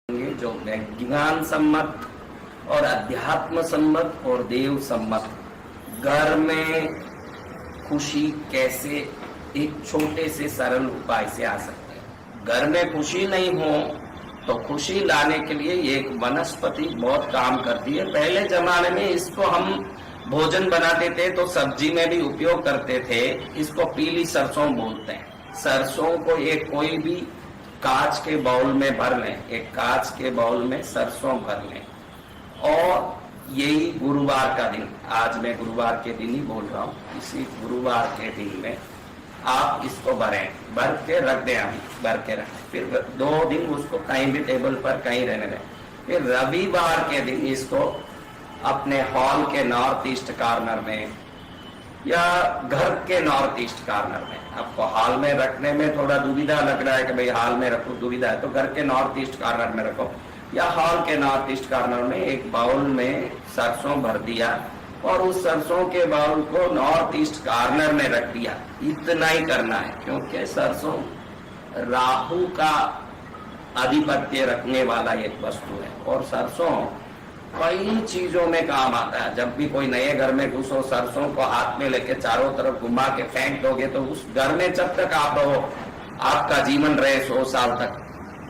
जो विज्ञान सम्मत और अध्यात्म सम्मत और देव सम्मत घर में खुशी कैसे एक छोटे से सरल उपाय से आ सकते हैं। घर में खुशी नहीं हो तो खुशी लाने के लिए एक वनस्पति बहुत काम करती है। पहले जमाने में इसको हम भोजन बनाते थे तो सब्जी में भी उपयोग करते थे। इसको पीली सरसों बोलते हैं। सरसों को एक कोई भी कांच के बाउल में भर लें, एक कांच के बाउल में सरसों भर लें और यही गुरुवार का दिन, आज मैं गुरुवार के दिन ही बोल रहा हूँ, इसी गुरुवार के दिन में आप इसको भरें, भर के रख दें, अभी भर के रखें, फिर 2 दिन उसको कहीं भी टेबल पर कहीं रहने दें। फिर रविवार के दिन इसको अपने हॉल के नॉर्थ ईस्ट कॉर्नर में या घर के नॉर्थ ईस्ट कॉर्नर में, आपको हॉल में रखने में थोड़ा दुविधा लग रहा है कि भाई हॉल में रखो, दुविधा है तो घर के नॉर्थ ईस्ट कॉर्नर में रखो या हॉल के नॉर्थ ईस्ट कॉर्नर में एक बाउल में सरसों भर दिया और उस सरसों के बाउल को नॉर्थ ईस्ट कॉर्नर में रख दिया। इतना ही करना है क्योंकि सरसों राहु का आधिपत्य रखने वाला एक वस्तु है और सरसों कई चीजों में काम आता है। जब भी कोई नए घर में घुसो, सरसों को हाथ में लेके चारों तरफ घुमा के फेंक दोगे तो उस घर में जब तक आप रहो, आपका जीवन रहे 100 साल तक,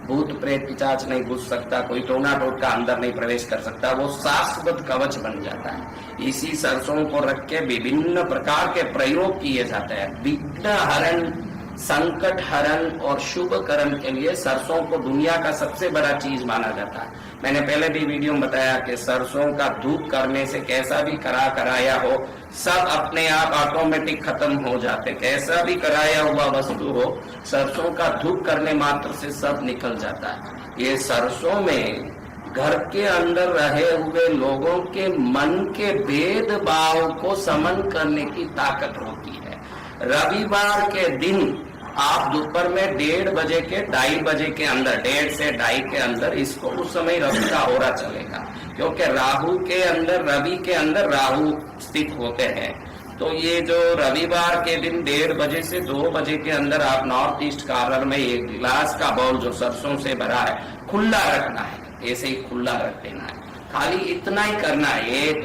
भूत प्रेत पिशाच नहीं घुस सकता, कोई टोना टोटका अंदर नहीं प्रवेश कर सकता, वो शाश्वत कवच बन जाता है। इसी सरसों को रख के विभिन्न प्रकार के प्रयोग किए जाते हैं। विघ्न हरण, संकट हरण और शुभ करण के लिए सरसों को दुनिया का सबसे बड़ा चीज माना जाता है। मैंने पहले भी वीडियो में बताया कि सरसों का धूप करने से कैसा भी कराया हो सब अपने आप ऑटोमेटिक खत्म हो जाते। कैसा भी कराया हुआ वस्तु हो, सरसों का धूप करने मात्र से सब निकल जाता है। ये सरसों में घर के अंदर रहे हुए लोगों के मन के भेदभाव को समन करने की ताकत होती है। रविवार के दिन आप दोपहर में 1:30 बजे के 2:30 बजे के अंदर, 1:30 से 2:30 के अंदर इसको, उस समय रवि का होरा चलेगा क्योंकि राहु के अंदर, रवि के अंदर राहु स्थित होते हैं। तो ये जो रविवार के दिन 1:30 बजे से 2 बजे के अंदर आप नॉर्थ ईस्ट कॉर्नर में एक गिलास का बाउल जो सरसों से भरा है खुला रखना है, ऐसे ही खुला रख देना है। खाली इतना ही करना है, एक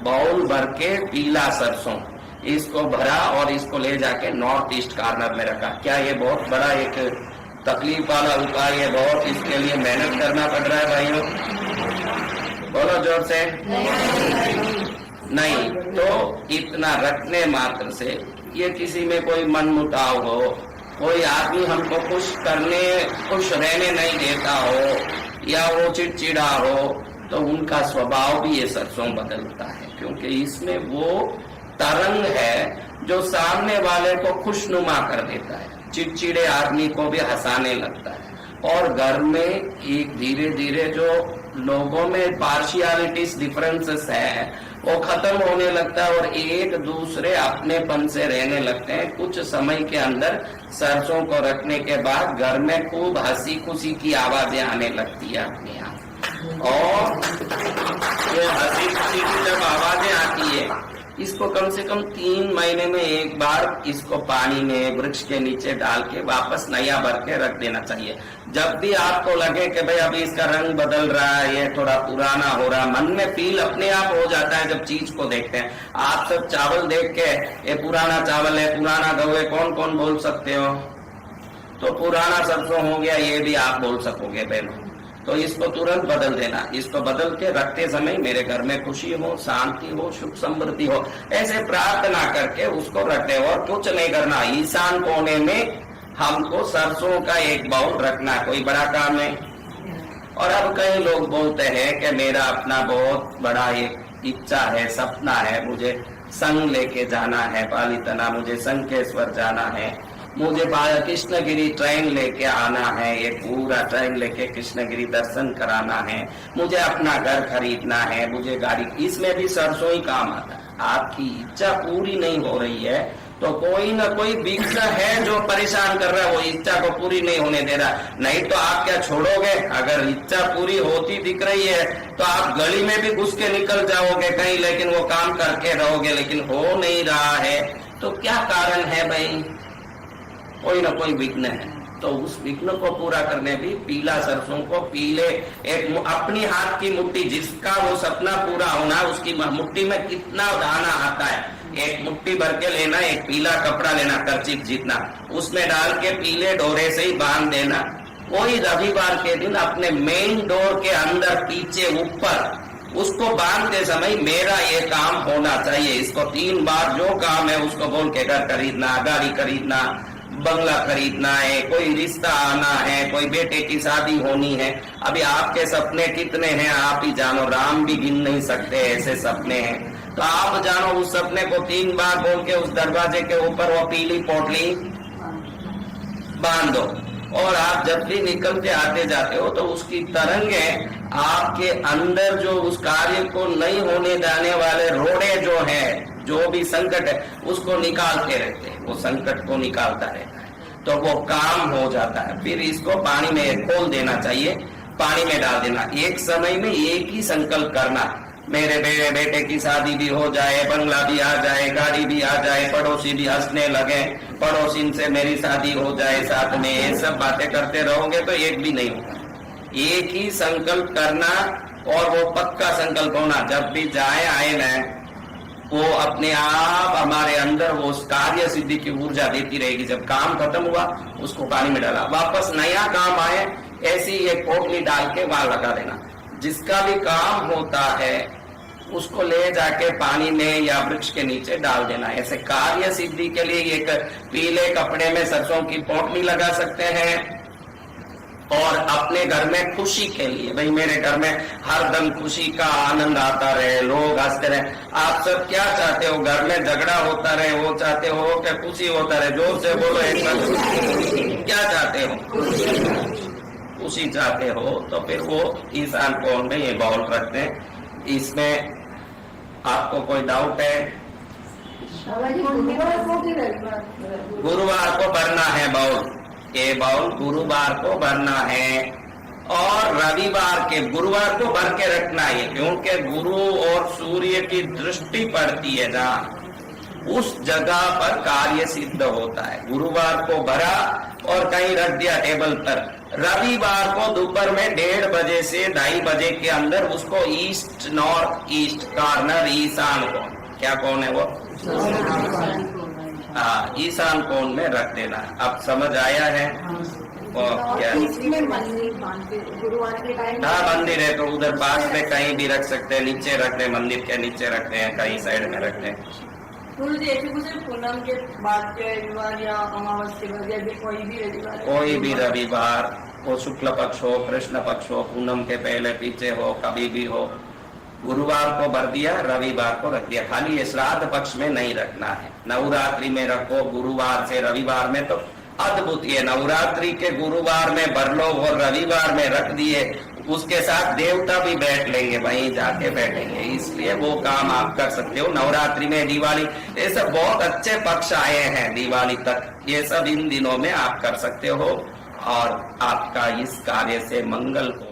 बाउल भर के पीला सरसों इसको भरा और इसको ले जाके नॉर्थ ईस्ट कॉर्नर में रखा। क्या ये बहुत बड़ा एक तकलीफ वाला उपाय है? बहुत इसके लिए मेहनत करना पड़ रहा है भाइयों, बोलो जोर से। नहीं तो इतना रखने मात्र से, ये किसी में कोई मनमुटाव हो, कोई आदमी हमको खुश रहने नहीं देता हो या वो चिड़चिड़ा हो तो उनका स्वभाव भी ये सरसों बदलता है क्योंकि इसमें वो तरंग है जो सामने वाले को खुशनुमा कर देता है, चिड़चिड़े आदमी को भी हंसाने लगता है और घर में एक धीरे धीरे जो लोगों में पार्शियलिटीज, डिफरेंसेस है वो खत्म होने लगता है और एक दूसरे अपनेपन से रहने लगते हैं। कुछ समय के अंदर सरसों को रखने के बाद घर में खूब हंसी खुशी की आवाजें आने लगती है अपने आप और ये हंसी खुशी की जब आवाजें आती है इसको कम से कम 3 महीने में एक बार इसको पानी में वृक्ष के नीचे डाल के वापस नया भर के रख देना चाहिए। जब भी आपको लगे कि भाई अभी इसका रंग बदल रहा है, ये थोड़ा पुराना हो रहा, मन में फील अपने आप हो जाता है जब चीज को देखते हैं। आप सब चावल देख के ये पुराना चावल है, पुराना गऊ है, कौन कौन बोल सकते हो? तो पुराना सरसों हो गया, ये भी आप बोल सकोगे बहनों। तो इसको तुरंत बदल देना, इसको बदल के रखते समय मेरे घर में खुशी हो, शांति हो, सुख समृद्धि हो, ऐसे प्रार्थना करके उसको रखते हो और कुछ नहीं करना। ईशान कोने में हमको सरसों का एक बाउल रखना, कोई बड़ा काम है। और अब कई लोग बोलते हैं कि मेरा अपना बहुत बड़ा एक इच्छा है, सपना है, मुझे संग लेके जाना है, पालीतना, मुझे संकेश्वर जाना है, मुझे कृष्णगिरी ट्रेन लेके आना है, ये पूरा ट्रेन लेके कृष्णगिरी दर्शन कराना है, मुझे अपना घर खरीदना है, मुझे गाड़ी, इसमें भी सरसों ही काम आता है। आपकी इच्छा पूरी नहीं हो रही है तो कोई ना कोई विघ्न है जो परेशान कर रहा है, वो इच्छा को पूरी नहीं होने दे रहा। नहीं तो आप क्या छोड़ोगे? अगर इच्छा पूरी होती दिख रही है तो आप गली में भी घुस के निकल जाओगे कहीं, लेकिन वो काम करके रहोगे, लेकिन हो नहीं रहा है तो क्या कारण है भाई? कोई ना कोई विघ्न है। तो उस विघ्न को पूरा करने भी पीला सरसों को पीले एक अपनी हाथ की मुट्ठी, जिसका वो सपना पूरा होना, उसकी मुट्ठी में कितना दाना आता है, एक मुट्ठी भर के लेना, एक पीला कपड़ा लेना कर्चिक जितना, उसमें डाल के पीले डोरे से ही बांध देना। कोई रविवार के दिन अपने मेन डोर के अंदर पीछे ऊपर उसको बांधते समय मेरा ये काम होना चाहिए, इसको 3 बार जो काम है उसको बोल के घर खरीदना, गाड़ी खरीदना, बंगला खरीदना है, कोई रिश्ता आना है, कोई बेटे की शादी होनी है। अभी आपके सपने कितने हैं आप ही जानो, राम भी गिन नहीं सकते ऐसे सपने हैं। तो आप जानो उस सपने को 3 बार बोल के उस दरवाजे के ऊपर वो पीली पोटली बांध दो, और आप जब भी निकलते आते जाते हो तो उसकी तरंगें आपके अंदर जो उस कार्य को नहीं होने देने वाले रोड़े जो है, जो भी संकट है, उसको निकालते रहते हैं, वो संकट को निकालता रहता है, तो वो काम हो जाता है। फिर इसको पानी में खोल देना चाहिए, पानी में डाल देना। एक समय में एक ही संकल्प करना, मेरे बेटे की शादी भी हो जाए, बंगला भी आ जाए, गाड़ी भी आ जाए, पड़ोसी भी हंसने लगे, पड़ोसी से मेरी शादी हो जाए साथ में, ये सब बातें करते रहोगे तो एक भी नहीं होगा। एक ही संकल्प करना, और वो पक्का संकल्प होना, जब भी जाए आए न, वो अपने आप हमारे अंदर वो कार्य सिद्धि की ऊर्जा देती रहेगी। जब काम खत्म हुआ उसको पानी में डाला, वापस नया काम आए, ऐसी एक पोटली डाल के वहां लगा देना। जिसका भी काम होता है उसको ले जाके पानी में या वृक्ष के नीचे डाल देना। ऐसे कार्य सिद्धि के लिए एक पीले कपड़े में सरसों की पोटली लगा सकते हैं, और अपने घर में खुशी के लिए, भाई मेरे घर में हरदम खुशी का आनंद आता रहे, लोग हंसते रहे। आप सब क्या चाहते हो? घर में झगड़ा होता रहे, वो चाहते हो कि खुशी होता रहे? जोर से बोलो एक बार, क्या चाहते हो? खुशी चाहते हो तो फिर वो ईशान कोण में ये बाउल रखते हैं। इसमें आपको कोई डाउट है? गुरुवार को भरना है बाउल, ये बाउल गुरुवार को भरना है, और रविवार के गुरुवार को भर के रखना है, क्योंकि गुरु और सूर्य की दृष्टि पड़ती है जहाँ, उस जगह पर कार्य सिद्ध होता है। गुरुवार को भरा और कहीं रख दिया टेबल पर। रविवार को दोपहर में 1:30 बजे से 2:30 बजे के अंदर उसको ईस्ट नॉर्थ ईस्ट कॉर्नर, ईशान कोण, क्या कोण है वो? हाँ, ईशान कोण में रख देना। अब समझ आया है? क्या गुरुवार के टाइम मंदिर है तो उधर पास में कहीं भी रख सकते हैं, नीचे रखते हैं, मंदिर के नीचे रखते हैं, कहीं साइड में रखते हैं। पूनम के बाद के रविवार या अमावस्या कोई भी रविवार, वो शुक्ल पक्ष हो, कृष्ण पक्ष हो, पूनम के पहले पीछे हो, कभी भी हो, गुरुवार को भर दिया, रविवार को रख दिया। खाली ये श्राद्ध पक्ष में नहीं रखना है। नवरात्रि में रखो, गुरुवार से रविवार में तो अद्भुत। ये नवरात्रि के गुरुवार में भर लो और रविवार में रख दिए, उसके साथ देवता भी बैठ लेंगे, वहीं जाके बैठेंगे। इसलिए वो काम आप कर सकते हो। नवरात्रि में, दिवाली, ये सब बहुत अच्छे पक्ष आए हैं दिवाली तक, ये सब इन दिनों में आप कर सकते हो, और आपका इस कार्य से मंगल हो।